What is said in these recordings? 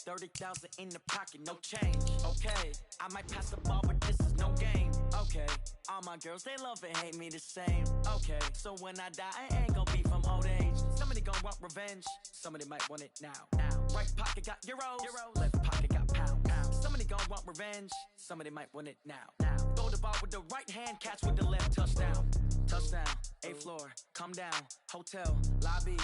30,000 in the pocket, no change. Okay, I might pass the ball, but this is no game. Okay, all my girls, they love and hate me the same. Okay, so when I die, I ain't gonna be from old age. Somebody gonna want revenge, somebody might want it now. Right pocket got euros, left pocket got pounds. Somebody gonna want revenge, somebody might want it now. Throw the ball with the right hand, catch with the left, touchdown. Touchdown, A floor, come down, hotel, lobby.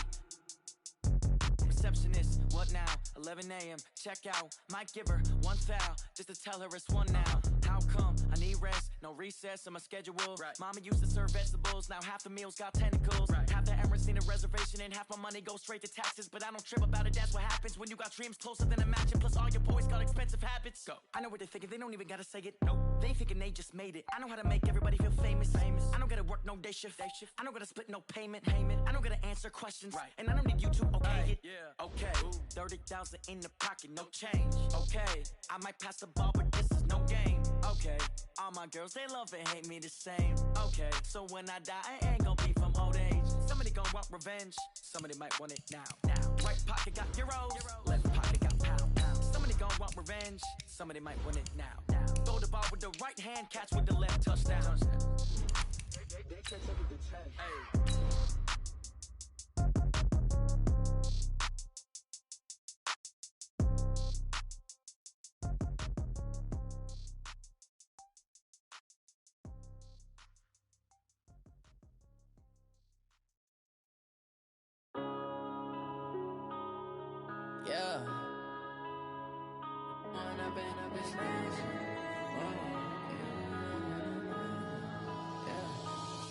Receptionist, what now? 11 a.m. Check out. Might give her one foul just to tell her it's one now. How come? I need rest, no recess in my schedule. Right. Mama used to serve vegetables, now half the meals got tentacles. Right. Half the Emirates need a reservation and half my money goes straight to taxes. But I don't trip about it, that's what happens when you got dreams closer than a match. Plus all your boys got expensive habits. Go. I know what they're thinking, they don't even gotta say it. Nope. They thinking they just made it. I know how to make everybody feel famous. I don't gotta work no day shift. I don't gotta split no payment. I don't gotta answer questions. Right. And I don't need you to okay it. Yeah. Okay. 30,000 in the pocket, no change. Okay, I might pass the ball, but this is no game. Okay, all my girls, they love and hate me the same. Okay, so when I die, I ain't gonna be from old age. Somebody gonna want revenge, somebody might want it now. Right pocket got euros, left pocket got pounds. Somebody gonna want revenge, somebody might want it now. Throw the ball with the right hand, catch with the left, touchdown. They catch up with the check. Hey. Yeah.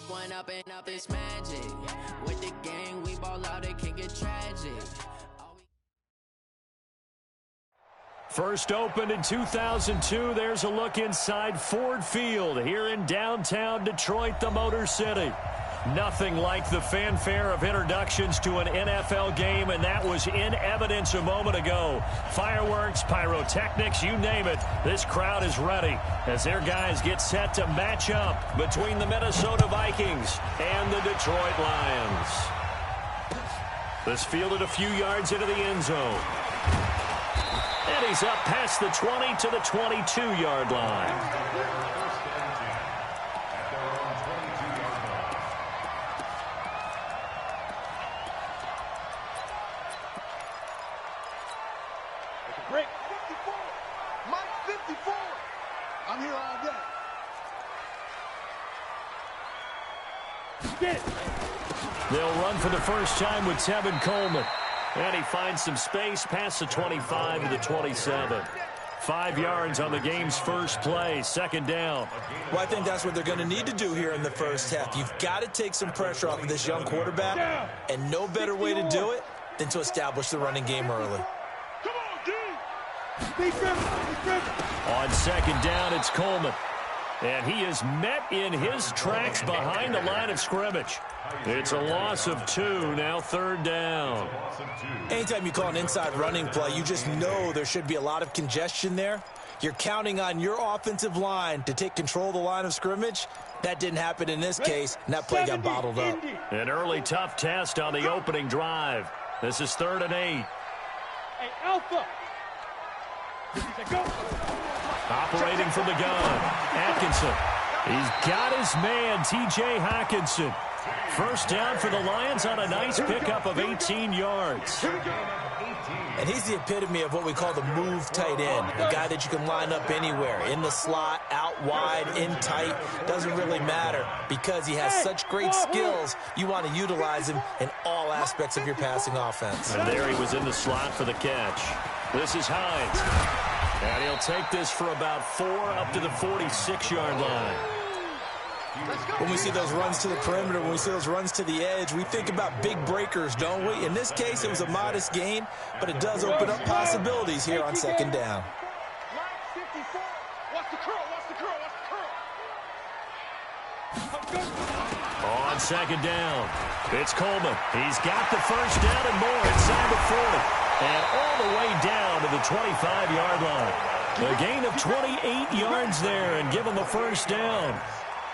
One up and up is magic. With the gang, we ball out, it can get tragic. First opened in 2002. There's a look inside Ford Field here in downtown Detroit, the Motor City. Nothing like the fanfare of introductions to an NFL game, and that was in evidence a moment ago. Fireworks, pyrotechnics, you name it. This crowd is ready as their guys get set to match up between the Minnesota Vikings and the Detroit Lions. This fielded a few yards into the end zone. And he's up past the 20 to the 22-yard line. Break 54. Mike 54. I'm here all day. Get it. They'll run for the first time with Tevin Coleman. And he finds some space past the 25 to the 27. 5 yards on the game's first play, second down. Well, I think that's what they're going to need to do here in the first half. You've got to take some pressure off of this young quarterback, and no better way to do it than to establish the running game early. On second down, it's Coleman. And he is met in his tracks behind the line of scrimmage. It's a loss of 2, now third down. Anytime you call an inside running play, you just know there should be a lot of congestion there. You're counting on your offensive line to take control of the line of scrimmage. That didn't happen in this case, and that play got bottled up. An early tough test on the opening drive. This is 3rd and 8. Hey, Alpha. Operating from the gun, Atkinson. He's got his man, T.J. Hockenson. First down for the Lions on a nice pickup of 18 yards. And he's the epitome of what we call the move tight end, a guy that you can line up anywhere, in the slot, out wide, in tight, doesn't really matter because he has such great skills. You want to utilize him in all aspects of your passing offense. And there he was in the slot for the catch. This is Hines. And he'll take this for about 4 up to the 46-yard line. When we see those runs to the perimeter, when we see those runs to the edge, we think about big breakers, don't we? In this case, it was a modest gain, but it does open up possibilities here on second down. On second down, it's Coleman. He's got the first down and more inside the 40. And all the way down to the 25-yard line. A gain of 28 yards there and give him the first down.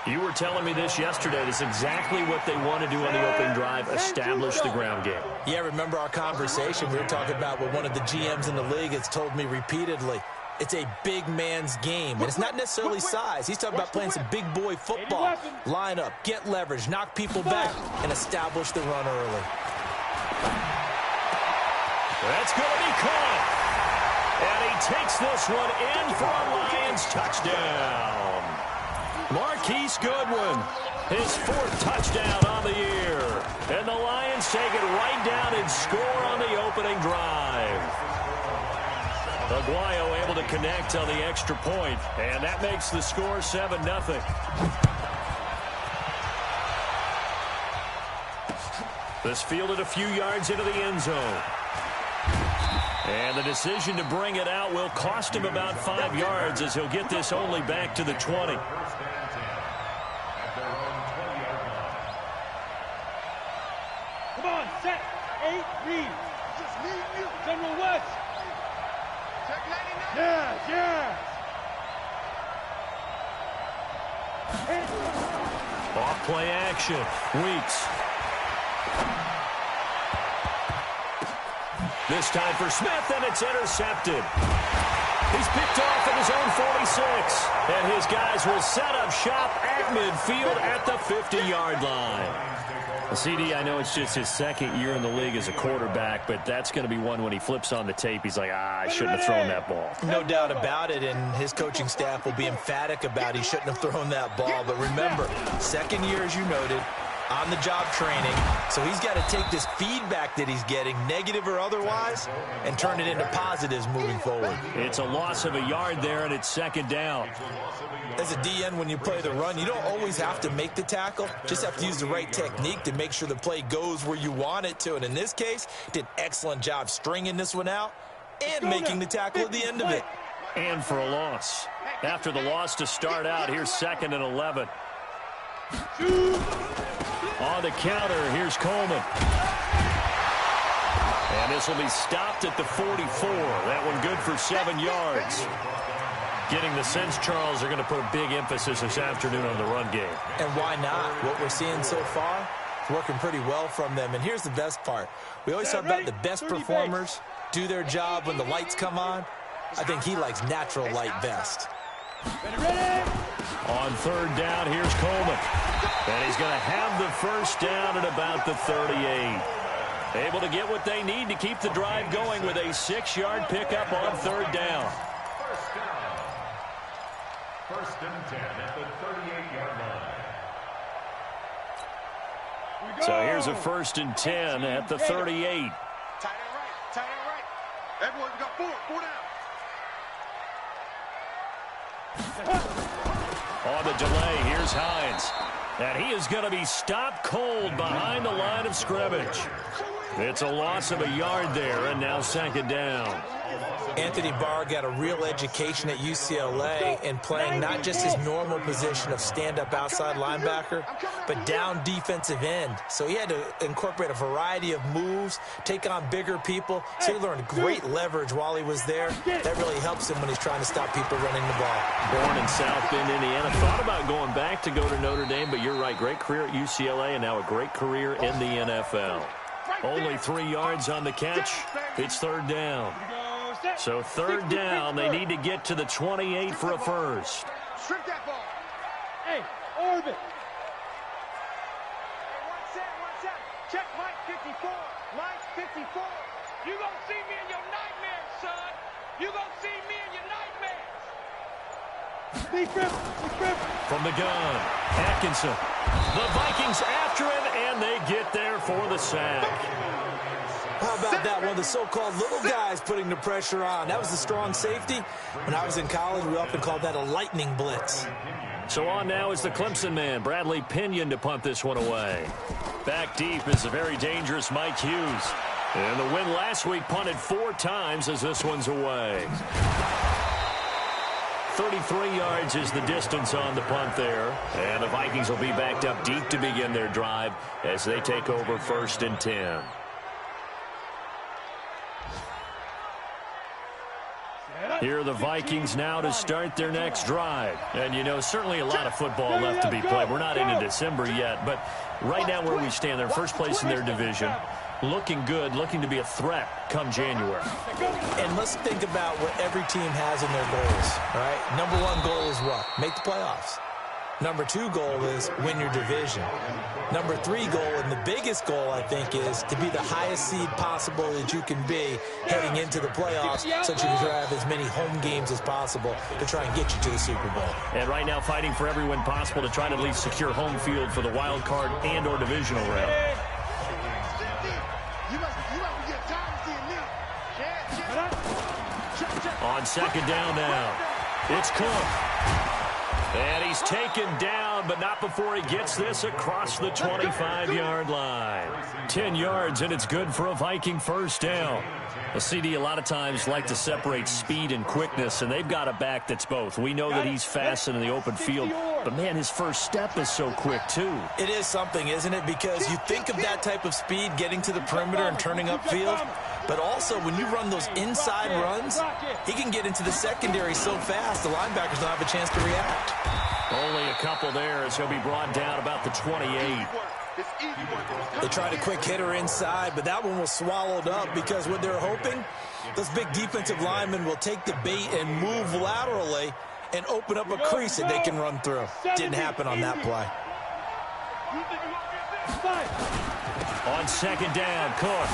You were telling me this yesterday. That's exactly what they want to do on the opening drive, establish the ground game. Yeah, remember our conversation? We were talking about what one of the GMs in the league has told me repeatedly. It's a big man's game, and it's not necessarily size. He's talking about playing some big boy football. Line up, get leverage, knock people back, and establish the run early. That's going to be caught. And he takes this one in for a Lions touchdown. Marquise Goodwin, his 4th touchdown on the year. And the Lions take it right down and score on the opening drive. Aguayo able to connect on the extra point, and that makes the score 7-0. This fielded a few yards into the end zone. And the decision to bring it out will cost him about 5 yards as he'll get this only back to the 20. Come on, set, 8, read. Just need you. General West. Check 99. Yes, yes. Off play action. Weeks. This time for Smith, and it's intercepted. He's picked off at his own 46. And his guys will set up shop at midfield at the 50-yard line. CD, I know it's just his 2nd year in the league as a quarterback, but that's going to be one when he flips on the tape. He's like, I shouldn't have thrown that ball. No doubt about it, and his coaching staff will be emphatic about he shouldn't have thrown that ball. But remember, 2nd year, as you noted, on-the-job training. So he's got to take this feedback that he's getting, negative or otherwise, and turn it into positives moving forward. It's a loss of a yard there, and it's 2nd down. As a DN, when you play the run, you don't always have to make the tackle. Just have to use the right technique to make sure the play goes where you want it to. And in this case, did an excellent job stringing this one out and making the tackle at the end of it. And for a loss. After the loss to start out, here's 2nd and 11. On the counter, here's Coleman. And this will be stopped at the 44. That one good for 7 yards. Getting the sense, Charles, they're going to put a big emphasis this afternoon on the run game. And why not? What we're seeing so far is working pretty well from them. And here's the best part. We always talk about the best performers do their job when the lights come on. I think he likes natural light best. On 3rd down, here's Coleman. And he's going to have the 1st down at about the 38. Able to get what they need to keep the drive going with a 6-yard pickup on 3rd down. 1st and 10 at the 38-yard line. So here's a 1st and 10 at the 38. Tight end right. Tight end right. Everyone, we got 4 down. On the delay, here's Hines. And he is going to be stopped cold behind the line of scrimmage. It's a loss of a yard there, and now 2nd down. Anthony Barr got a real education at UCLA in playing not just his normal position of stand-up outside linebacker, but down defensive end. So he had to incorporate a variety of moves, take on bigger people. So he learned great leverage while he was there. That really helps him when he's trying to stop people running the ball. Born in South Bend, Indiana. Thought about going back to go to Notre Dame, but you're right. Great career at UCLA and now a great career in the NFL. Only 3 yards on the catch. It's 3rd down. So 3rd down, they need to get to the 28 for a 1st. Strip that ball. Hey, orbit. Hey, 1 set. Check Mike 54. Mike 54. You gonna see me in your nightmares, son. You gonna see me in your nightmares. Big grip. From the gun, Atkinson. The Vikings after him, and they get there for the sack. How about that one? The so-called little guys putting the pressure on. That was the strong safety. When I was in college, we often called that a lightning blitz. So on now is the Clemson man, Bradley Pinion, to punt this one away. Back deep is a very dangerous Mike Hughes. And the win last week punted 4 times as this one's away. 33 yards is the distance on the punt there. And the Vikings will be backed up deep to begin their drive as they take over 1st and 10. Here are the Vikings now to start their next drive. And, you know, certainly a lot of football left to be played. We're not into December yet, but right now where we stand, they're first place in their division. Looking good, looking to be a threat come January. And let's think about what every team has in their goals, all right? Number one goal is what? Make the playoffs. Number two goal is win your division. Number three goal, and the biggest goal, I think, is to be the highest seed possible that you can be heading into the playoffs so that you can have as many home games as possible to try and get you to the Super Bowl. And right now fighting for every win possible to try to at least secure home field for the wild card and or divisional round. On second down now, it's Cook. And he's taken down, but not before he gets this across the 25-yard line. 10 yards, and it's good for a Viking first down. The CD a lot of times like to separate speed and quickness, and they've got a back that's both. We know that he's fast in the open field, but, man, his first step is so quick, too. It is something, isn't it? Because you think of that type of speed getting to the perimeter and turning upfield, but also when you run those inside runs, he can get into the secondary so fast the linebackers don't have a chance to react. Only a couple there as he'll be brought down about the 28. They tried a quick hitter inside, but that one was swallowed up because what they're hoping, those big defensive linemen will take the bait and move laterally and open up a crease that they can run through. Didn't happen on that play. On second down, Cook.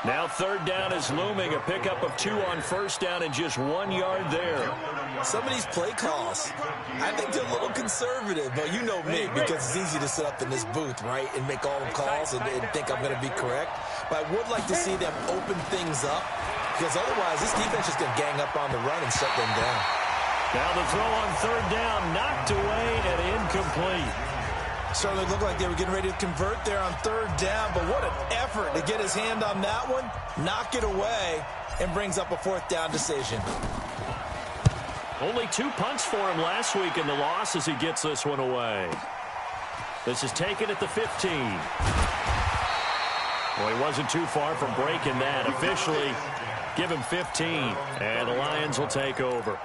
Now third down is looming. A pickup of 2 on first down and just 1 yard there. Some of these play calls, I think they're a little conservative. But you know me, because it's easy to sit up in this booth, right, and make all the calls and think I'm going to be correct. But I would like to see them open things up, because otherwise this defense is going to gang up on the run and shut them down. Now the throw on third down, knocked away and incomplete. Certainly looked like they were getting ready to convert there on third down, but what an effort to get his hand on that one, knock it away, and brings up a fourth down decision. Only 2 punts for him last week in the loss as he gets this one away. This is taken at the 15. Well, he wasn't too far from breaking that. Officially, give him 15, and the Lions will take over.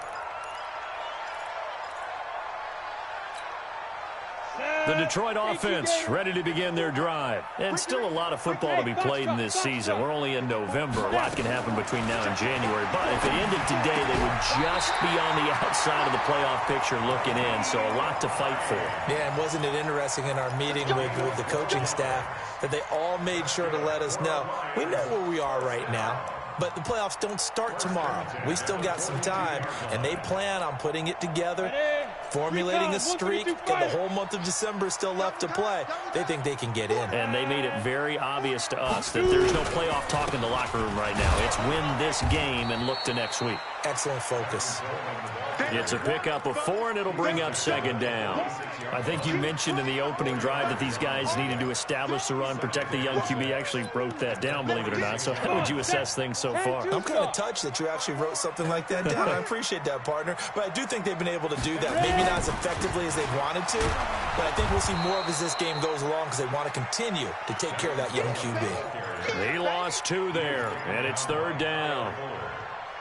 The Detroit offense ready to begin their drive. And still a lot of football to be played in this season. We're only in November. A lot can happen between now and January. But if it ended today, they would just be on the outside of the playoff picture looking in. So a lot to fight for. Yeah, and wasn't it interesting in our meeting with the coaching staff that they all made sure to let us know, we know where we are right now, but the playoffs don't start tomorrow. We still got some time, and they plan on putting it together, formulating a streak, and the whole month of December is still left to play. They think they can get in. And they made it very obvious to us that there's no playoff talk in the locker room right now. It's win this game and look to next week. Excellent focus. It's a pickup of 4, and it'll bring up second down. I think you mentioned in the opening drive that these guys needed to establish the run, protect the young QB. Actually wrote that down, believe it or not. So how would you assess things so far? I'm kind of touched that you actually wrote something like that down. I appreciate that, partner. But I do think they've been able to do that. Maybe not as effectively as they wanted to, but I think we'll see more of as this game goes along because they want to continue to take care of that young QB. He lost 2 there, and it's third down.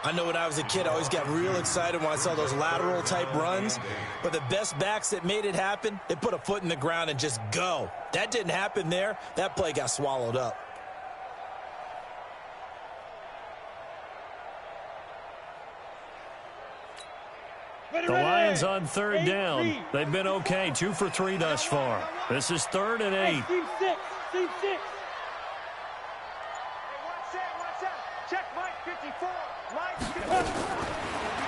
I know when I was a kid, I always got real excited when I saw those lateral-type runs. But the best backs that made it happen, they put a foot in the ground and just go. That didn't happen there. That play got swallowed up. The Lions on third down. They've been okay, 2 for 3 thus far. This is 3rd and 8. Team 6. Check Mike 54.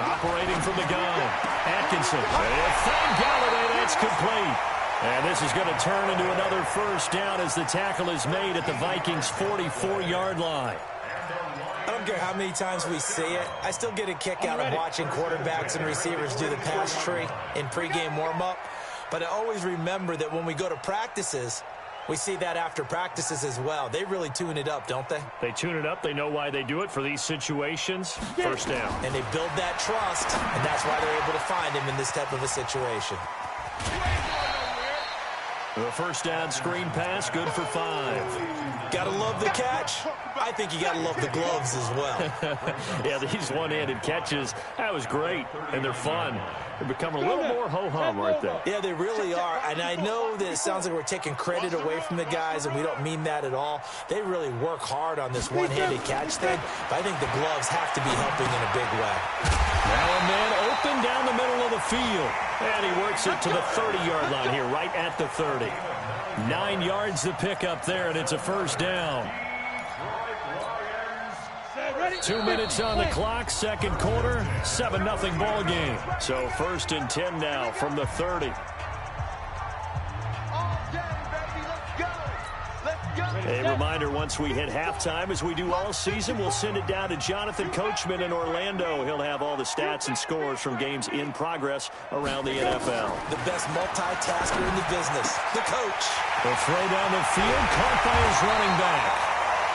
Operating from the gun, Atkinson. Thank Galladay, that's complete. And this is going to turn into another first down as the tackle is made at the Vikings' 44-yard line. I don't care how many times we see it. I still get a kick out of watching quarterbacks and receivers do the pass tree in pregame warm-up. But I always remember that when we go to practices, we see that after practices as well. They really tune it up, don't they? They tune it up. They know why they do it for these situations. First down. And they build that trust, and that's why they're able to find him in this type of a situation. The first down screen pass, good for 5. Gotta love the catch. I think you gotta love the gloves as well. Yeah, these one-handed catches, that was great, and they're fun. They're becoming a little more ho-hum, aren't they? Yeah, they really are, and I know that it sounds like we're taking credit away from the guys, and we don't mean that at all. They really work hard on this one-handed catch thing, but I think the gloves have to be helping in a big way. Now a man open down the middle of the field, and he works it to the 30-yard line here, right at the 30. 9 yards to pick up there, and it's a first down. 2 minutes on the clock, second quarter, 7-0 ball game. So 1st and 10 now from the 30. A reminder, once we hit halftime, as we do all season, we'll send it down to Jonathan Coachman in Orlando. He'll have all the stats and scores from games in progress around the NFL. The best multitasker in the business, the coach. The throw down the field, caught by his running back.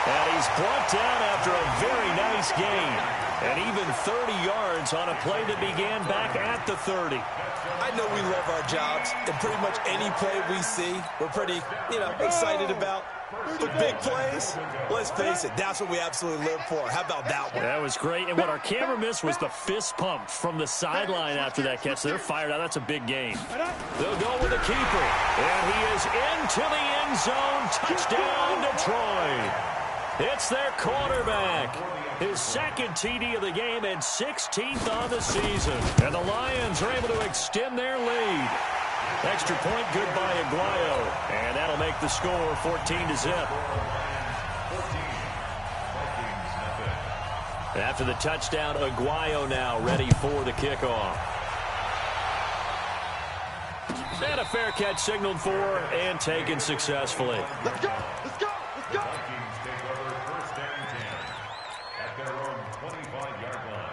And he's brought down after a very nice gain. And even 30 yards on a play that began back at the 30. I know we love our jobs, and pretty much any play we see, we're pretty, excited about. But big plays, let's face it, that's what we absolutely live for. How about that one? That was great. And what our camera missed was the fist pump from the sideline after that catch. They're fired out. That's a big gain. They'll go with the keeper. And he is into the end zone. Touchdown, Detroit. It's their quarterback. His second TD of the game and 16th on the season. And the Lions are able to extend their lead. Extra point, good by Aguayo. And that'll make the score 14-0. After the touchdown, Aguayo now ready for the kickoff. And a fair catch signaled for and taken successfully. Let's go! Let's go! Let's go! Vikings take over 1st and 10 at their own 25-yard line.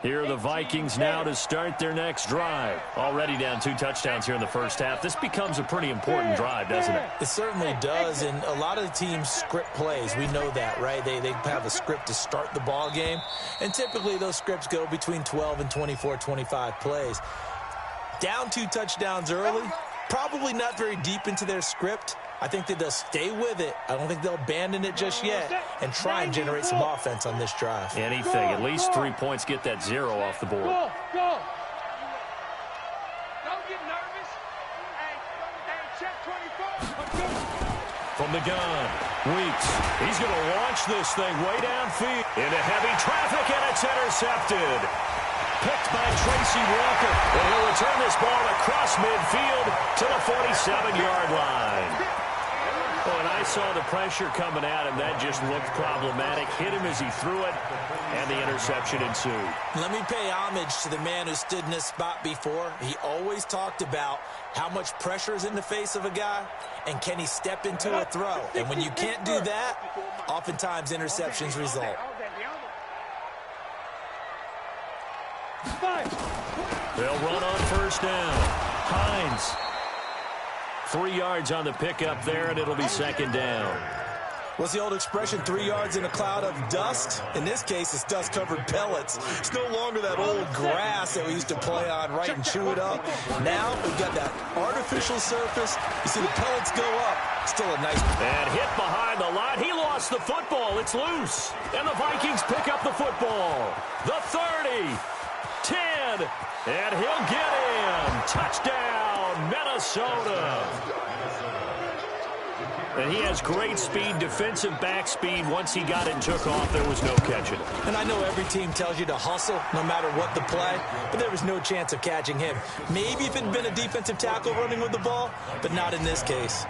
Here are the Vikings now to start their next drive. Already down 2 touchdowns here in the first half. This becomes a pretty important drive, doesn't it? It certainly does, and a lot of the teams script plays. We know that, right? They have a script to start the ball game, and typically those scripts go between 12 and 24, 25 plays. Down 2 touchdowns early, probably not very deep into their script. I think that they'll stay with it. I don't think they'll abandon it just yet and try and generate some offense on this drive. Anything. At least 3 points, get that 0 off the board. Go! Don't get nervous. Hey, check 24. From the gun, Weeks. He's going to launch this thing way downfield. Into heavy traffic, and it's intercepted. Picked by Tracy Walker. And he'll return this ball across midfield to the 47-yard line. Oh, and I saw the pressure coming at him. That just looked problematic. Hit him as he threw it, and the interception ensued. Let me pay homage to the man who stood in this spot before. He always talked about how much pressure is in the face of a guy, and can he step into a throw. And when you can't do that, oftentimes interceptions result. They'll run on first down. Hines. 3 yards on the pickup there, and it'll be second down. What's the old expression, 3 yards in a cloud of dust? In this case, it's dust-covered pellets. It's no longer that old grass that we used to play on, right, and chew it up. Now we've got that artificial surface. You see the pellets go up. Still a nice... And hit behind the line. He lost the football. It's loose. And the Vikings pick up the football. The 30. 10. And he'll get in. Touchdown, Minnesota. And he has great speed, defensive back speed. Once he got it and took off, there was no catching it. And I know every team tells you to hustle no matter what the play, but there was no chance of catching him. Maybe if it had been a defensive tackle running with the ball, but not in this case.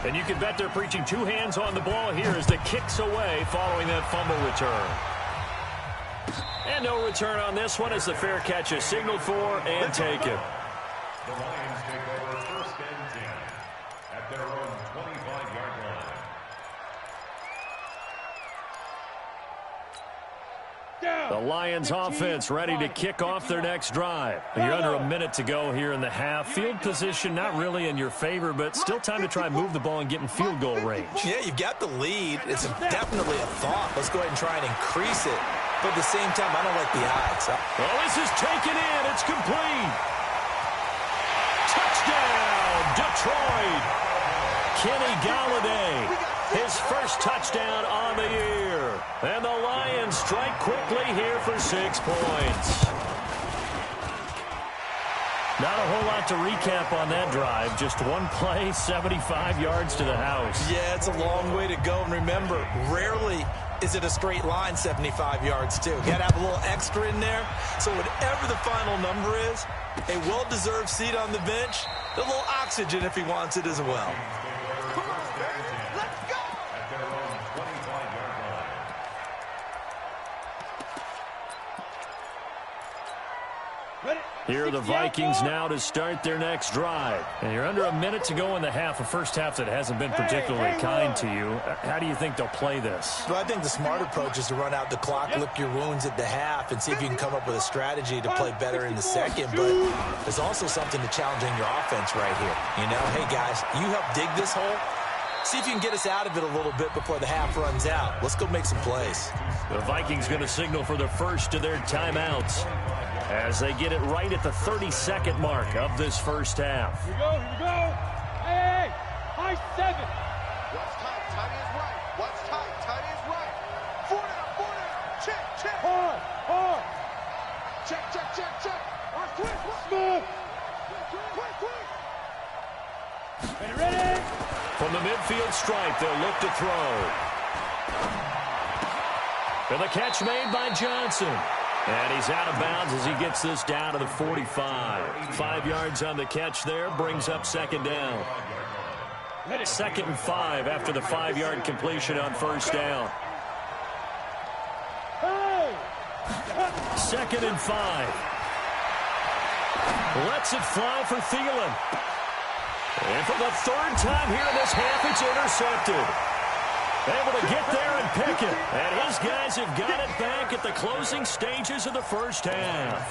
And you can bet they're preaching 2 hands on the ball here as the kick's away following that fumble return. And no return on this one as the fair catch is signaled for and taken. The Lions take over 1st and 10 at their own 25-yard line. Lions offense ready to kick off their next drive. You're under a minute to go here in the half. Field position not really in your favor, but still time to try and move the ball and get in field goal range. Yeah, you've got the lead. It's definitely a thought. Let's go ahead and try and increase it. But at the same time, I don't like the odds. Well, this is taken in. It's complete. Touchdown, Detroit. Kenny Golladay, his first touchdown on the year. And the Lions strike quickly here for 6 points. Not a whole lot to recap on that drive. Just one play, 75 yards to the house. Yeah, it's a long way to go. And remember, rarely is it a straight line 75 yards, too. You got to have a little extra in there. So whatever the final number is, a well-deserved seat on the bench, a little oxygen if he wants it as well. Here are the Vikings now to start their next drive. And you're under a minute to go in the half, a first half that hasn't been particularly kind to you. How do you think they'll play this? Well, I think the smart approach is to run out the clock, lick your wounds at the half, and see if you can come up with a strategy to play better in the second. But there's also something to challenging your offense right here. You know, hey, guys, you help dig this hole. See if you can get us out of it a little bit before the half runs out. Let's go make some plays. The Vikings going to signal for the first of their timeouts as they get it right at the 32nd mark of this first half. Here we go, here we go. Hey, high 7. What's tight? Tight is right. What's tight? Tight is right. 4 down. Check, check. Hard. Check, check, check, check. Quick. Smooth. Quick. Ready. From the midfield stripe, they'll look to throw. And the catch made by Johnson. And he's out of bounds as he gets this down to the 45. 5 yards on the catch there, brings up second down. 2nd and 5 after the 5-yard completion on first down. 2nd and 5. Lets it fly for Thielen. And for the 3rd time here in this half, it's intercepted. Able to get there and pick it. And his guys have got it back at the closing stages of the first half.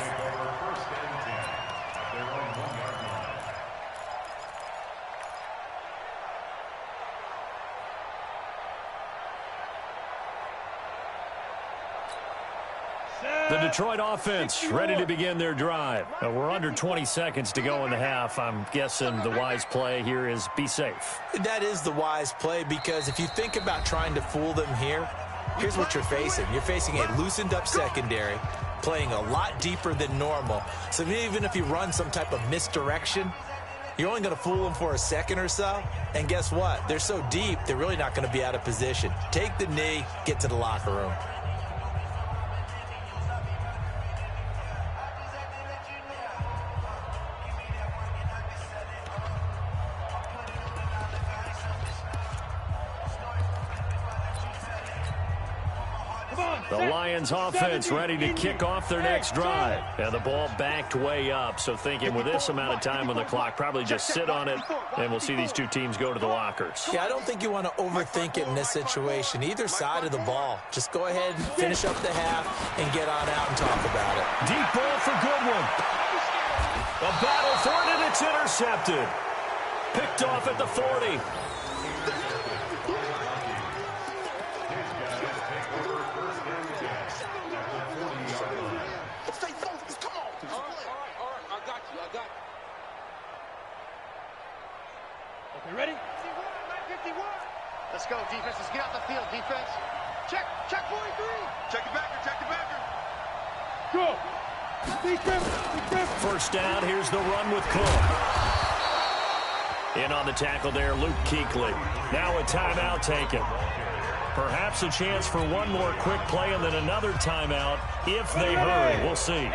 The Detroit offense ready to begin their drive. We're under 20 seconds to go in the half. I'm guessing the wise play here is be safe. That is the wise play, because if you think about trying to fool them here, here's what you're facing. You're facing a loosened up secondary, playing a lot deeper than normal. So even if you run some type of misdirection, you're only going to fool them for a second or so. And guess what? They're so deep, they're really not going to be out of position. Take the knee, get to the locker room. The Lions offense ready to kick off their next drive. And the ball backed way up, so thinking with this amount of time on the clock, probably just sit on it, and we'll see these two teams go to the lockers. Yeah, I don't think you want to overthink it in this situation. Either side of the ball. Just go ahead and finish up the half and get on out and talk about it. Deep ball for Goodwin. A battle for it, and it's intercepted. Picked off at the 40. Ready? 51. Let's go, defense. Let's get out the field, defense. Check 43. Check the backer. Go. Defense. First down, here's the run with Cook. In on the tackle there, Luke Kuechly. Now a timeout taken. Perhaps a chance for one more quick play and then another timeout if they hurry. We'll see.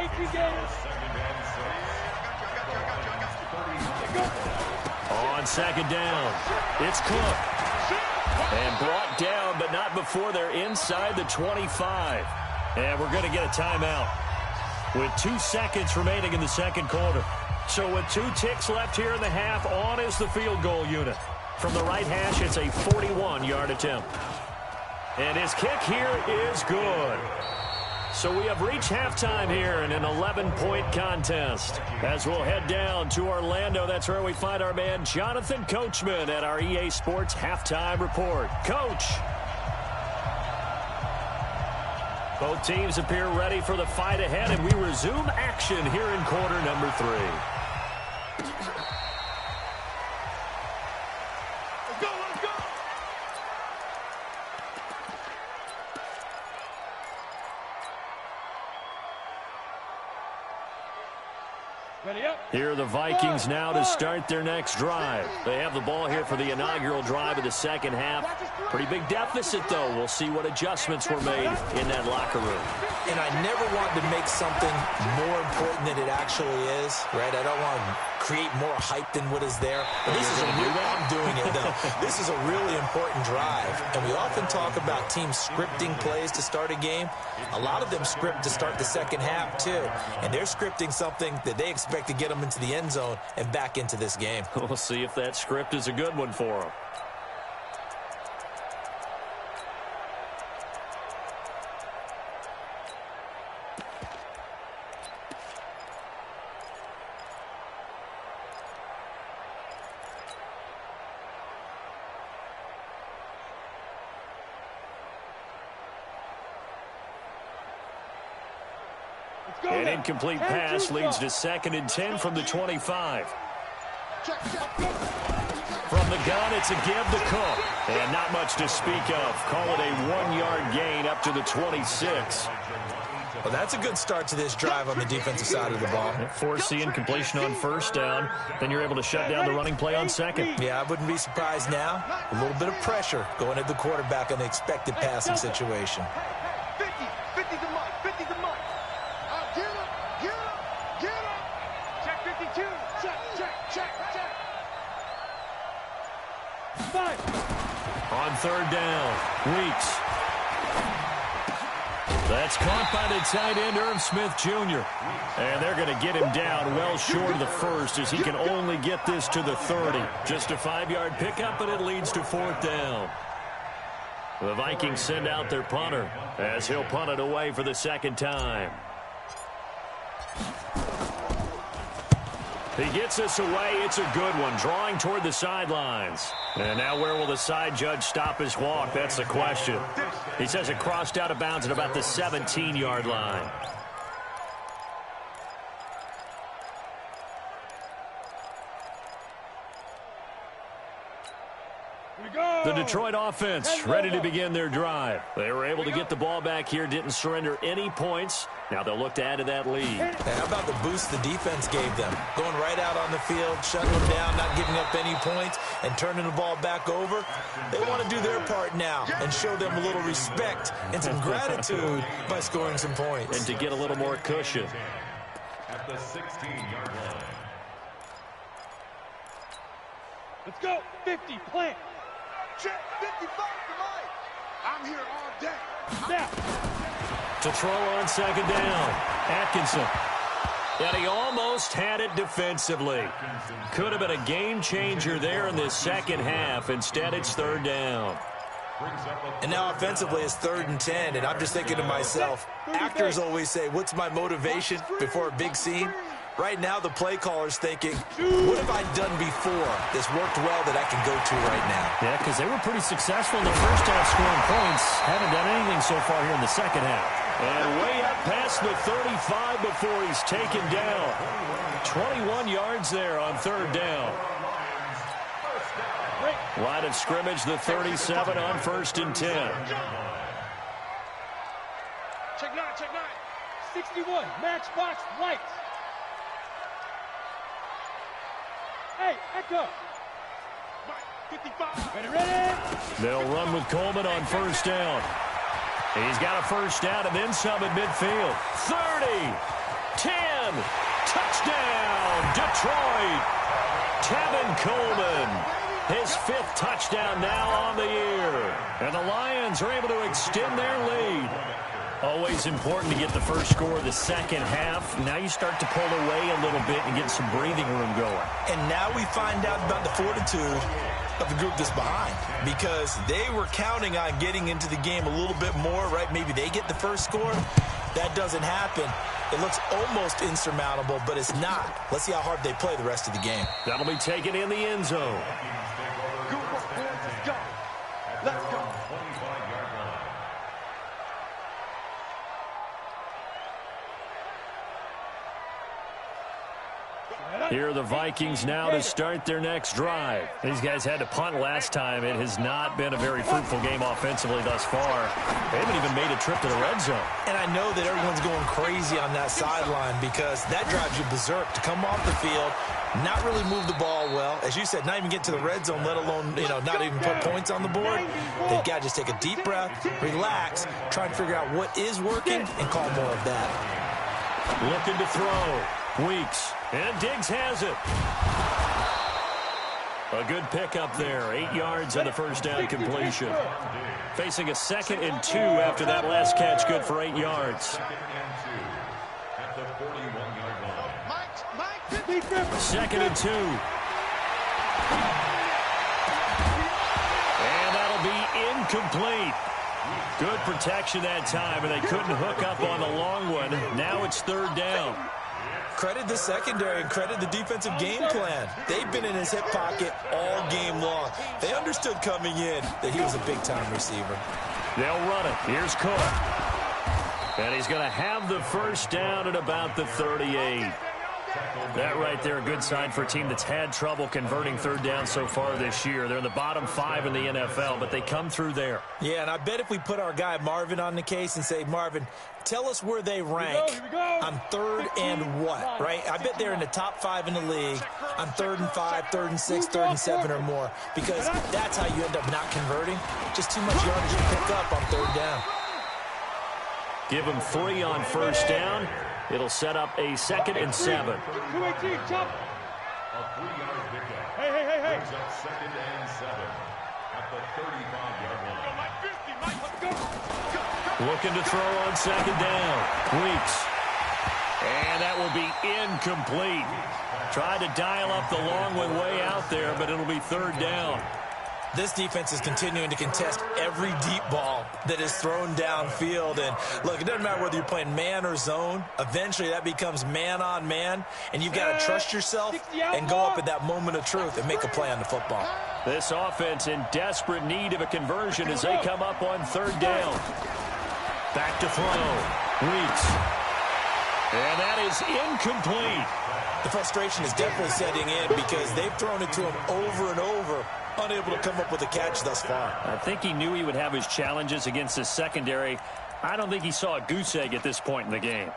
On second down, it's Cook. And brought down, but not before they're inside the 25. And we're going to get a timeout with 2 seconds remaining in the second quarter. So with 2 ticks left here in the half, on is the field goal unit. From the right hash, it's a 41-yard attempt. And his kick here is good. So we have reached halftime here in an 11-point contest. As we'll head down to Orlando, that's where we find our man Jonathan Coachman at our EA Sports Halftime Report. Coach. Both teams appear ready for the fight ahead, and we resume action here in quarter number 3. Let's go, let's go! Ready up. Here are the Vikings now to start their next drive. They have the ball here for the inaugural drive of the second half. Pretty big deficit, though. We'll see what adjustments were made in that locker room. And I never want to make something more important than it actually is, right? I don't want to create more hype than what is there. But this is I'm doing it, though. This is a really important drive. And we often talk about teams scripting plays to start a game. A lot of them script to start the second half, too. And they're scripting something that they expect to get them into the end zone and back into this game. We'll see if that script is a good one for them. An incomplete pass leads to 2nd and 10 from the 25. From the gun, it's a give to Cook. And not much to speak of. Call it a 1-yard gain up to the 26. Well, that's a good start to this drive on the defensive side of the ball. Force the incompletion on first down. Then you're able to shut down the running play on second. Yeah, I wouldn't be surprised now. A little bit of pressure going at the quarterback on the expected passing situation. 50 the mark, 50 the mark. Get up, get up, get up. Check 52. Check, check, check, check. 5. On third down, Weeks. That's caught by the tight end, Irv Smith Jr. And they're going to get him down well short of the first as he can only get this to the 30. Just a 5-yard pickup, but it leads to 4th down. The Vikings send out their punter as he'll punt it away for the second time. He gets us away. It's a good one, drawing toward the sidelines. And now where will the side judge stop his walk? That's the question. He says it crossed out of bounds at about the 17-yard line. The Detroit offense ready to begin their drive. They were able to get the ball back here, didn't surrender any points. Now they'll look to add to that lead. Hey, how about the boost the defense gave them? Going right out on the field, shutting them down, not giving up any points, and turning the ball back over. They want to do their part now and show them a little respect and some gratitude by scoring some points. And to get a little more cushion. At the 16-yard line. Let's go. 50. Plant. Check 55 to Mike. I'm here all day. Snap. To throw on second down, Atkinson. And he almost had it defensively. Could have been a game changer there in this second half. Instead, it's 3rd down. And now offensively, it's 3rd and 10. And I'm just thinking to myself, actors always say, what's my motivation before a big scene? Right now, the play caller's thinking, what have I done before that's worked well that I can go to right now? Yeah, because they were pretty successful in the first half scoring points. Haven't done anything so far here in the second half. And way up past the 35 before he's taken down. 21 yards there on 3rd down. Line of scrimmage, the 37 on 1st and 10. Check 9, check 9. 61. Matchbox lights. Hey, Echo. 55. Ready. They'll run with Coleman on 1st down. He's got a 1st down and then some at midfield. 30, 10, touchdown, Detroit. Tevin Coleman, his 5th touchdown now on the year. And the Lions are able to extend their lead. Always important to get the first score of the second half. Now you start to pull away a little bit and get some breathing room going. And now we find out about the fortitude of the group that's behind, because they were counting on getting into the game a little bit more, right? Maybe they get the first score. that doesn't happen, it looks almost insurmountable, but it's not. Let's see how hard they play the rest of the game. That'll be taken in the end zone. Good work, boys. Let's go. Let's go. Here are the Vikings now to start their next drive. These guys had to punt last time. It has not been a very fruitful game offensively thus far. They haven't even made a trip to the red zone. And I know that everyone's going crazy on that sideline because that drives you berserk to come off the field, not really move the ball well. As you said, not even get to the red zone, let alone, not even put points on the board. They've got to just take a deep breath, relax, try and figure out what is working and call more of that. Looking to throw. Weeks. And Diggs has it. A good pickup there. 8 yards on the first down completion. Facing a 2nd and 2 after that last catch. Good for 8 yards. 2nd and 2. And that'll be incomplete. Good protection that time, and they couldn't hook up on the long one. Now it's 3rd down. Credit the secondary and credit the defensive game plan. They've been in his hip pocket all game long. They understood coming in that he was a big-time receiver. They'll run it. Here's Cook. And he's going to have the first down at about the 38. That right there, a good sign for a team that's had trouble converting 3rd down so far this year. They're in the bottom 5 in the NFL, but they come through there. Yeah, and I bet if we put our guy Marvin on the case and say, Marvin, tell us where they rank on 3rd and what, right? I bet they're in the top 5 in the league on 3rd and 5, 3rd and 6, 3rd and 7 or more, because that's how you end up not converting. Just too much yardage to pick up on 3rd down. Give them 3 on first down. It'll set up a 2nd and 7. 218, chop. A 3-yard pickup. Hey. Brings up 2nd and 7 at the 35-yard line. Looking to throw on 2nd down. Weeks. And that will be incomplete. Tried to dial up the long one way out there, but it'll be 3rd down. This defense is continuing to contest every deep ball that is thrown downfield. And, look, it doesn't matter whether you're playing man or zone. Eventually, that becomes man-on-man, and you've got to trust yourself and go up at that moment of truth and make a play on the football. This offense in desperate need of a conversion as they come up on 3rd down. Back to throw. Weeks. And that is incomplete. The frustration is definitely setting in because they've thrown it to him over and over, unable to come up with a catch thus far. I think he knew he would have his challenges against the secondary. I don't think he saw a goose egg at this point in the game.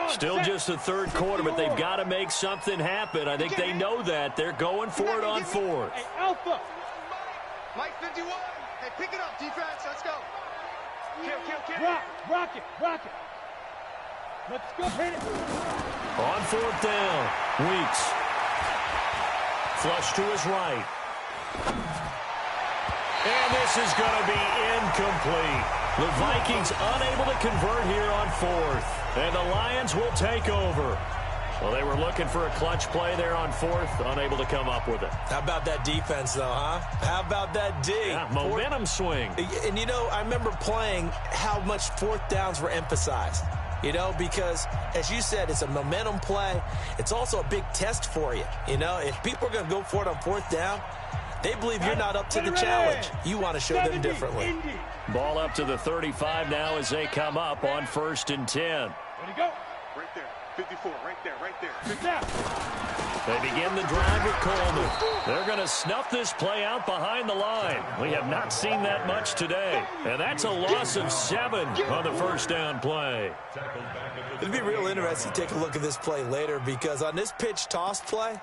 Still just the 3rd quarter, but they've got to make something happen. I think they know that. They're going for it on 4th. Hey, Alpha. Mike 51. Hey, pick it up, defense. Let's go. Kill. Rock it. Let's go, hit it. On 4th down, Weeks. Flush to his right. And this is going to be incomplete. The Vikings unable to convert here on 4th. And the Lions will take over. Well, they were looking for a clutch play there on 4th, unable to come up with it. How about that defense, though, huh? How about that D? Yeah, momentum swing. And, I remember playing how much 4th downs were emphasized. Because, as you said, it's a momentum play. It's also a big test for you. If people are going to go for it on 4th down, they believe you're not up to the challenge. You want to show them differently. Ball up to the 35 now as they come up on 1st and 10. Ready to go. Right there. 54. Right there. Good down. They begin the drive with Coleman. They're going to snuff this play out behind the line. We have not seen that much today. And that's a loss of 7 on the first down play. It'd be real interesting to take a look at this play later because on this pitch toss play,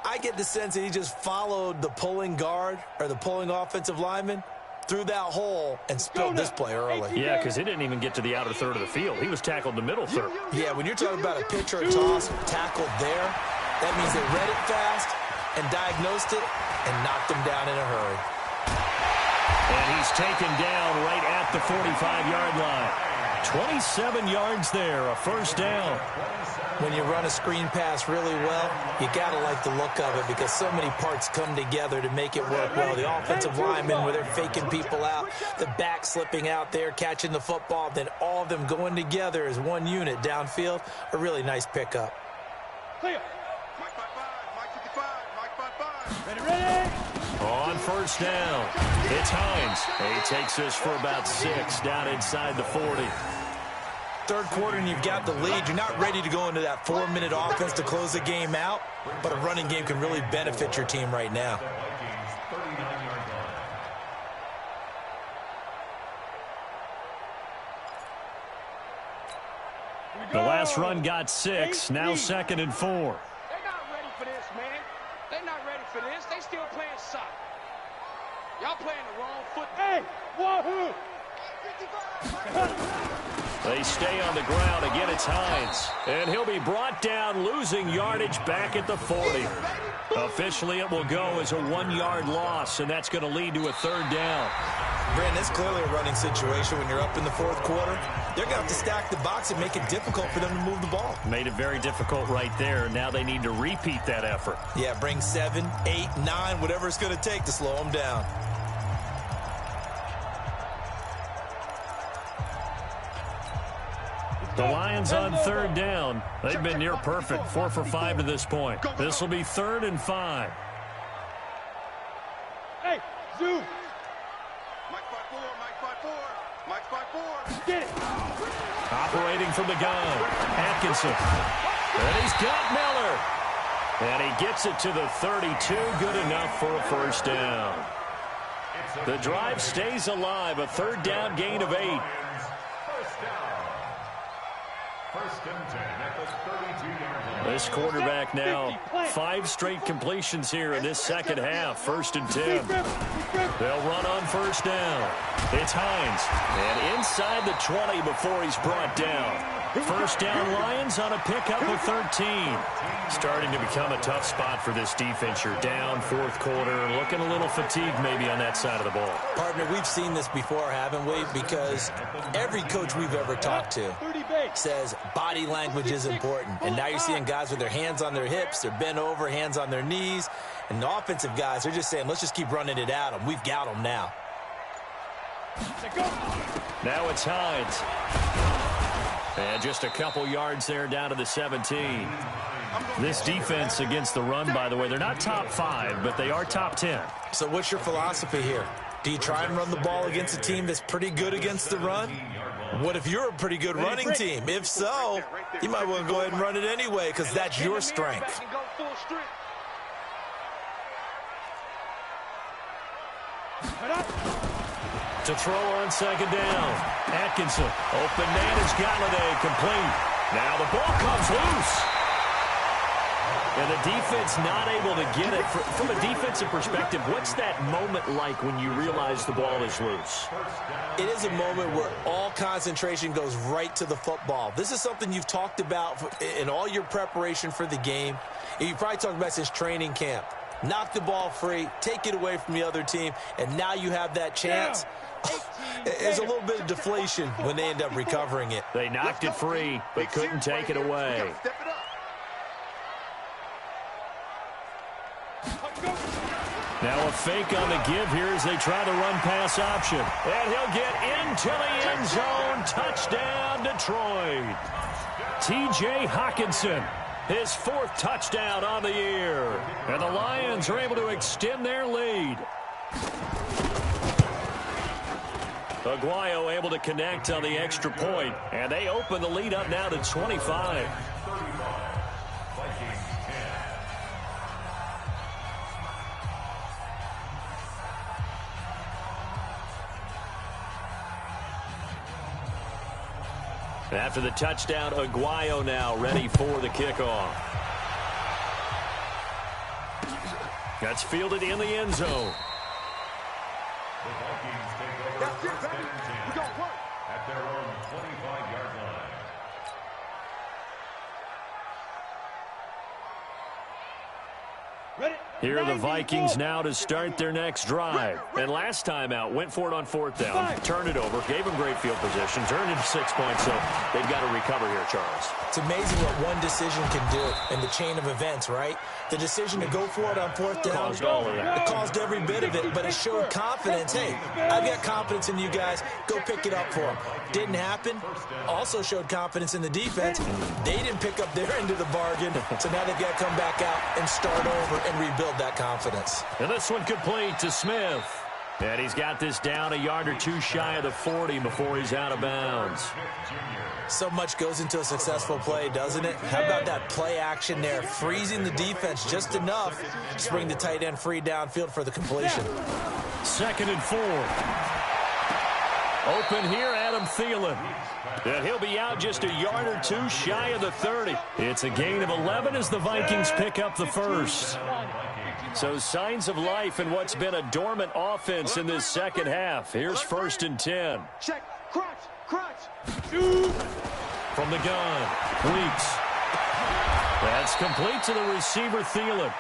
I get the sense that he just followed the pulling guard or the pulling offensive lineman through that hole and spilled this play early. Yeah, because he didn't even get to the outer third of the field. He was tackled in the middle third. Yeah, when you're talking about a pitch or a toss tackled there, that means they read it fast and diagnosed it and knocked him down in a hurry. And he's taken down right at the 45-yard line. 27 yards there, a first down. When you run a screen pass really well, you got to like the look of it because so many parts come together to make it work well. The offensive linemen, where they're faking people out, the back slipping out there, catching the football, then all of them going together as one unit downfield, a really nice pickup. Clear. Mike 5-5, Mike 55, Mike 5-5. Ready. On first down, it's Hines. He takes us for about 6 down inside the 40. Third quarter and you've got the lead. You're not ready to go into that 4-minute offense to close the game out, but a running game can really benefit your team right now. The last run got 6, now 2nd and 4. They're not ready for this, man. They're not ready for this. They still playing soccer. Y'all playing the wrong foot. Hey, wahoo! They stay on the ground. Again, it's Hines. And he'll be brought down, losing yardage back at the 40. Officially, it will go as a 1-yard loss, and that's going to lead to a 3rd down. Brandon, it's clearly a running situation when you're up in the 4th quarter. They're going to have to stack the box and make it difficult for them to move the ball. Made it very difficult right there. Now they need to repeat that effort. Yeah, bring 7, 8, 9, whatever it's going to take to slow them down. The Lions on 3rd down. They've been near perfect, 4 for 5 to this point. This will be 3rd and 5. Hey, Zoo. Mike 5-4, Mike 5-4, Mike 5-4. Get it. Operating from the gun, Atkinson. And he's got Miller. And he gets it to the 32, good enough for a first down. The drive stays alive, a 3rd down gain of 8. First and 10 at the 32-yard line. This quarterback now 5 straight completions here in this second half. 1st and 10. They'll run on first down. It's Hines. And inside the 20 before he's brought down. First down Lions on a pickup of 13. Starting to become a tough spot for this defense. You're down 4th quarter. Looking a little fatigued maybe on that side of the ball. Partner, we've seen this before, haven't we? Because every coach we've ever talked to says body language is important. And now you're seeing guys with their hands on their hips, they're bent over, hands on their knees. And the offensive guys, they're just saying, let's just keep running it at them. We've got them now. Now it's Hines. And just a couple yards there down to the 17. This defense against the run, by the way, they're not top 5, but they are top 10. So what's your philosophy here? Do you try and run the ball against a team that's pretty good against the run? What if you're a pretty good running team? If so, you might want to go ahead and run it anyway because that's your strength. To throw on 2nd down. Atkinson. Open man is Galladay, complete. Now the ball comes loose. And the defense not able to get it. From a defensive perspective, what's that moment like when you realize the ball is loose? It is a moment where all concentration goes right to the football. This is something you've talked about in all your preparation for the game. You probably talked about since training camp. Knock the ball free, take it away from the other team, and now you have that chance. There's a little bit of deflation when they end up recovering it. They knocked it free, but couldn't take it away. Now a fake on the give here as they try to run pass option. And he'll get into the end zone. Touchdown, Detroit. T.J. Hockenson, his 4th touchdown on the year. And the Lions are able to extend their lead. Aguayo able to connect on the extra point, and they open the lead up now to 25. After the touchdown, Aguayo now ready for the kickoff. That's fielded in the end zone. The Vikings take over first and 10 at their own 25-yard line. Ready? Here are the Vikings now to start their next drive. And last time out, went for it on 4th down, turned it over, gave them great field position, turned it into 6 points, so they've got to recover here, Charles. It's amazing what one decision can do in the chain of events, right? The decision to go for it on 4th down, caused all of that. It caused every bit of it, but it showed confidence. Hey, I've got confidence in you guys. Go pick it up for them. Didn't happen. Also showed confidence in the defense. They didn't pick up their end of the bargain, so now they've got to come back out and start over and rebuild that confidence. And this one complete to Smith. And he's got this down a yard or two shy of the 40 before he's out of bounds. So much goes into a successful play, doesn't it? How about that play action there? Freezing the defense just enough to bring the tight end free downfield for the completion. 2nd and 4. Open here, Adam Thielen. And he'll be out just a yard or two shy of the 30. It's a gain of 11 as the Vikings pick up the first. So signs of life in what's been a dormant offense in this second half. Here's 1st and 10. Check, crunch. From the gun, Weeks. That's complete to the receiver, Thielen.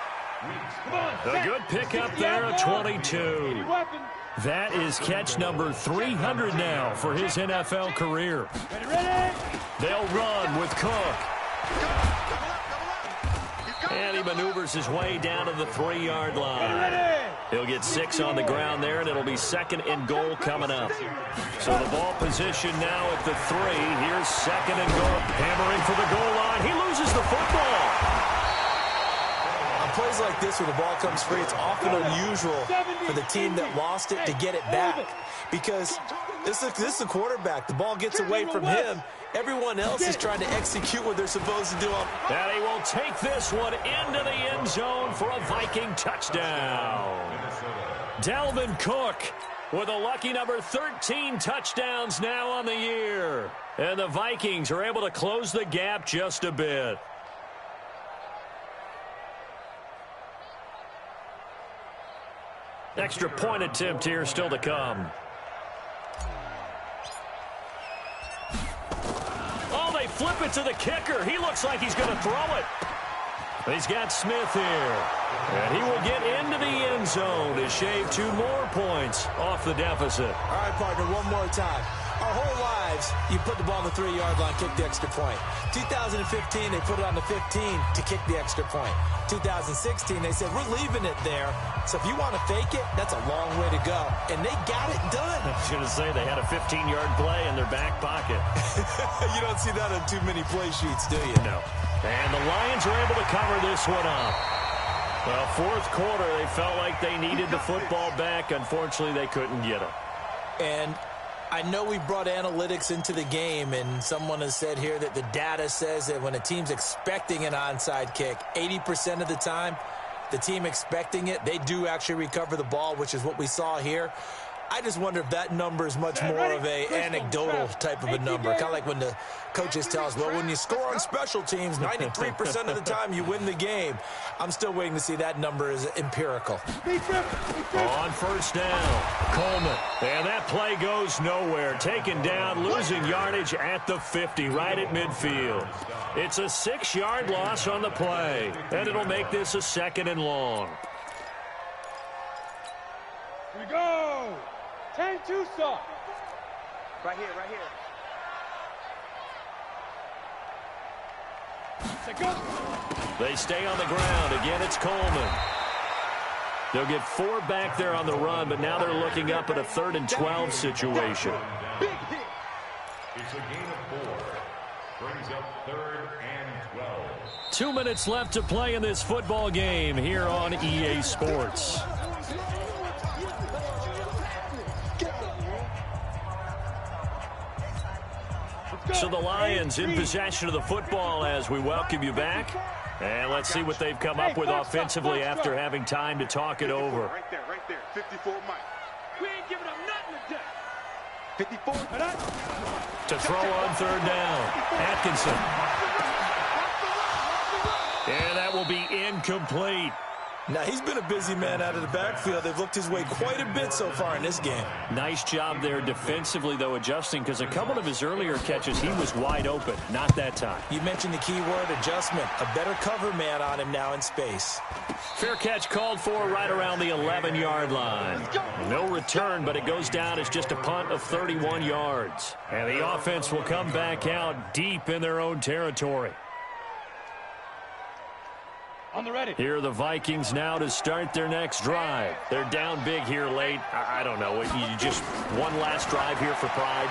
A good pickup there at 22. That is catch number 300 now for his NFL career. They'll run with Cook. And he maneuvers his way down to the 3-yard line. He'll get 6 on the ground there, and it'll be 2nd and goal coming up. So the ball position now at the 3. Here's 2nd and goal. Hammering for the goal line. He loses the football. On plays like this where the ball comes free, it's often unusual for the team that lost it to get it back. Because this is the quarterback. The ball gets away from him. Everyone else is trying to execute what they're supposed to do. And he will take this one into the end zone for a Viking touchdown. Dalvin Cook with a lucky number 13 touchdowns now on the year. And the Vikings are able to close the gap just a bit. Extra point attempt here still to come. Flip it to the kicker. He looks like he's going to throw it. He's got Smith here. And he will get into the end zone to shave 2 more points off the deficit. All right, partner, one more time. Our whole lives, you put the ball on the 3-yard line, kick the extra point. 2015, they put it on the 15 to kick the extra point. 2016, they said, we're leaving it there. So if you want to fake it, that's a long way to go. And they got it done. I was going to say they had a 15-yard play in their back pocket. You don't see that on too many play sheets, do you? No. And the Lions are able to cover this one up. Well, 4th quarter, they felt like they needed the football back. Unfortunately, they couldn't get it. And I know we brought analytics into the game, and someone has said here that the data says that when a team's expecting an onside kick, 80% of the time, the team expecting it, they do actually recover the ball, which is what we saw here. I just wonder if that number is much more of a anecdotal type of a number. Kind of like when the coaches tell us, well, when you score on special teams, 93% of the time you win the game. I'm still waiting to see that number is empirical. On 1st down, Coleman. And that play goes nowhere. Taken down, losing yardage at the 50, right at midfield. It's a 6-yard loss on the play, and it'll make this a 2nd and long. Here we go. 10-2 stop. Right here. They stay on the ground. Again, it's Coleman. They'll get 4 back there on the run, but now they're looking up at a 3rd and 12 situation. It's a gain of 4. Brings up 3rd and 12. 2 minutes left to play in this football game here on EA Sports. So the Lions in possession of the football as we welcome you back. And let's see what they've come up with offensively after having time to talk it over. Right there. 54 Mike. We ain't giving up nothing today. 54. To throw on 3rd down, Atkinson. And that will be incomplete. Now, he's been a busy man out of the backfield. They've looked his way quite a bit so far in this game. Nice job there defensively, though, adjusting, because a couple of his earlier catches, he was wide open. Not that time. You mentioned the key word, adjustment. A better cover man on him now in space. Fair catch called for right around the 11-yard line. No return, but it goes down as just a punt of 31 yards. And the offense will come back out deep in their own territory. On the ready. Here are the Vikings now to start their next drive. They're down big here late. I don't know. You just one last drive here for pride?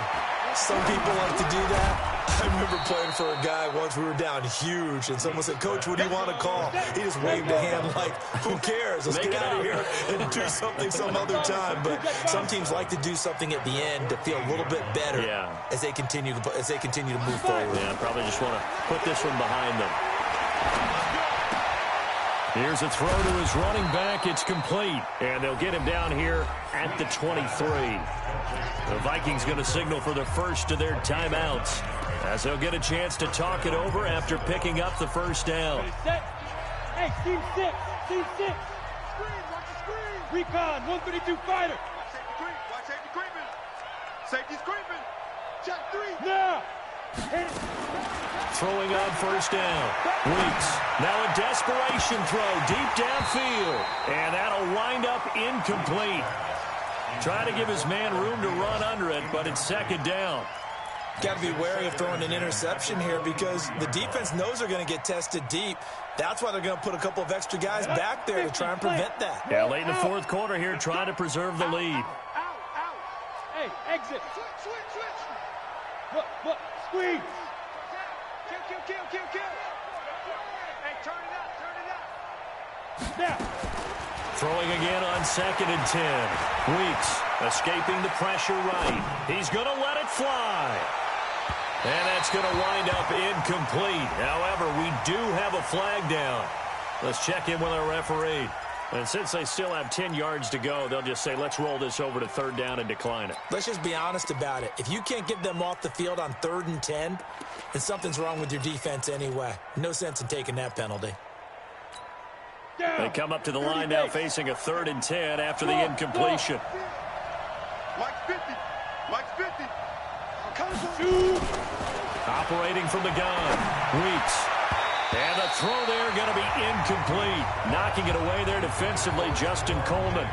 Some people like to do that. I remember playing for a guy once. We were down huge, and someone said, "Coach, what do you want to call?" He just waved a hand like, "Who cares? Let's get out of here and do something some other time." But some teams like to do something at the end to feel a little bit better as they continue to move forward. Yeah, probably just want to put this one behind them. Here's a throw to his running back. It's complete. And they'll get him down here at the 23. The Vikings going to signal for the first of their timeouts as they'll get a chance to talk it over after picking up the first down. Hey, team 6. Team 6. Screen, watch the screen. Recon, 132 fighter. Watch safety creeping. Safety's creeping. Check 3. Now. Throwing on first down. Weeks. Now a desperation throw deep downfield. And that'll wind up incomplete. Trying to give his man room to run under it, but it's second down. Got to be wary of throwing an interception here because the defense knows they're going to get tested deep. That's why they're going to put a couple of extra guys back there to try and prevent that. Yeah, late in the fourth quarter here, trying to preserve the lead. Out. Hey, exit. Switch. What? Squeeze. Kill. Hey, turn it up. Now. Throwing again on 2nd and 10. Weeks escaping the pressure right. He's going to let it fly. And that's going to wind up incomplete. However, we do have a flag down. Let's check in with our referee. And since they still have 10 yards to go, they'll just say, let's roll this over to 3rd down and decline it. Let's just be honest about it. If you can't get them off the field on 3rd and 10, then something's wrong with your defense anyway. No sense in taking that penalty. They come up to the line now facing a 3rd and 10 after the incompletion. Mike's 50. Operating from the gun. Weeks. And the throw there going to be incomplete. Knocking it away there defensively, Justin Coleman.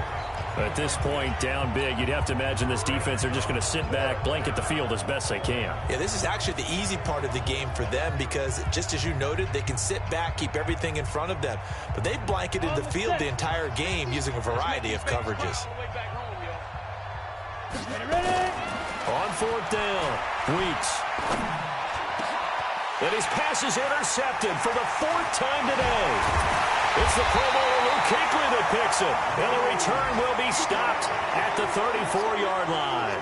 At this point, down big, you'd have to imagine this defense are just going to sit back, blanket the field as best they can. Yeah, this is actually the easy part of the game for them because, just as you noted, they can sit back, keep everything in front of them. But they've blanketed the field the entire game using a variety of coverages. On 4th down, Weeks. And his pass is intercepted for the 4th time today. It's the Pro Bowler Luke Kuechly that picks it. And the return will be stopped at the 34-yard line.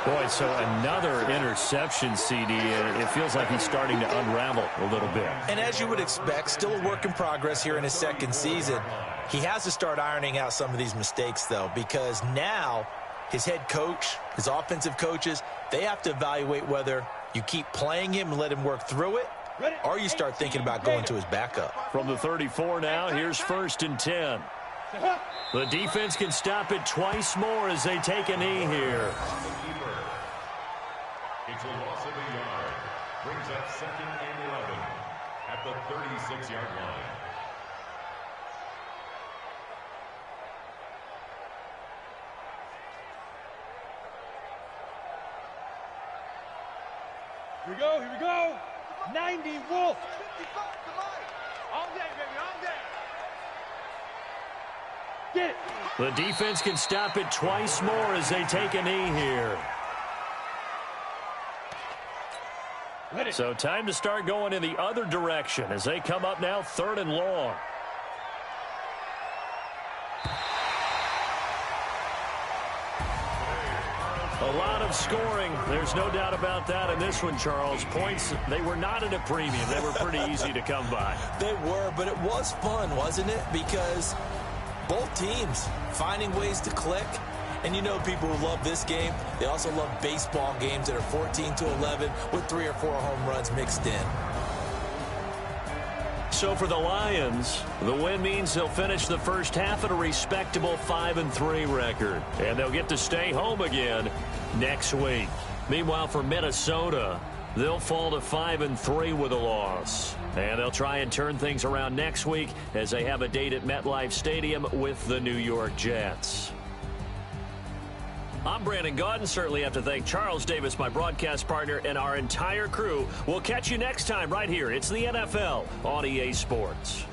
Boy, so another interception, CD, and it feels like he's starting to unravel a little bit. And as you would expect, still a work in progress here in his 2nd season. He has to start ironing out some of these mistakes, though, because now his head coach, his offensive coaches, they have to evaluate whether you keep playing him and let him work through it, or you start thinking about going to his backup. From the 34 now, here's 1st and 10. The defense can stop it twice more as they take a knee here. It's a loss of a yard. Brings up 2nd and 11 at the 36-yard line. Here we go. 90 Wolf. All day, baby, all day. Get it. The defense can stop it twice more as they take a knee here. So time to start going in the other direction as they come up now 3rd and long. A lot of scoring. There's no doubt about that in this one, Charles. Points, they were not at a premium. They were pretty easy to come by. They were, but it was fun, wasn't it? Because both teams finding ways to click. And you know people who love this game, they also love baseball games that are 14-11 with 3 or 4 home runs mixed in. So for the Lions, the win means they'll finish the first half at a respectable 5-3 record. And they'll get to stay home again next week. Meanwhile, for Minnesota, they'll fall to 5-3 with a loss. And they'll try and turn things around next week as they have a date at MetLife Stadium with the New York Jets. I'm Brandon Gaudin. Certainly have to thank Charles Davis, my broadcast partner, and our entire crew. We'll catch you next time right here. It's the NFL on EA Sports.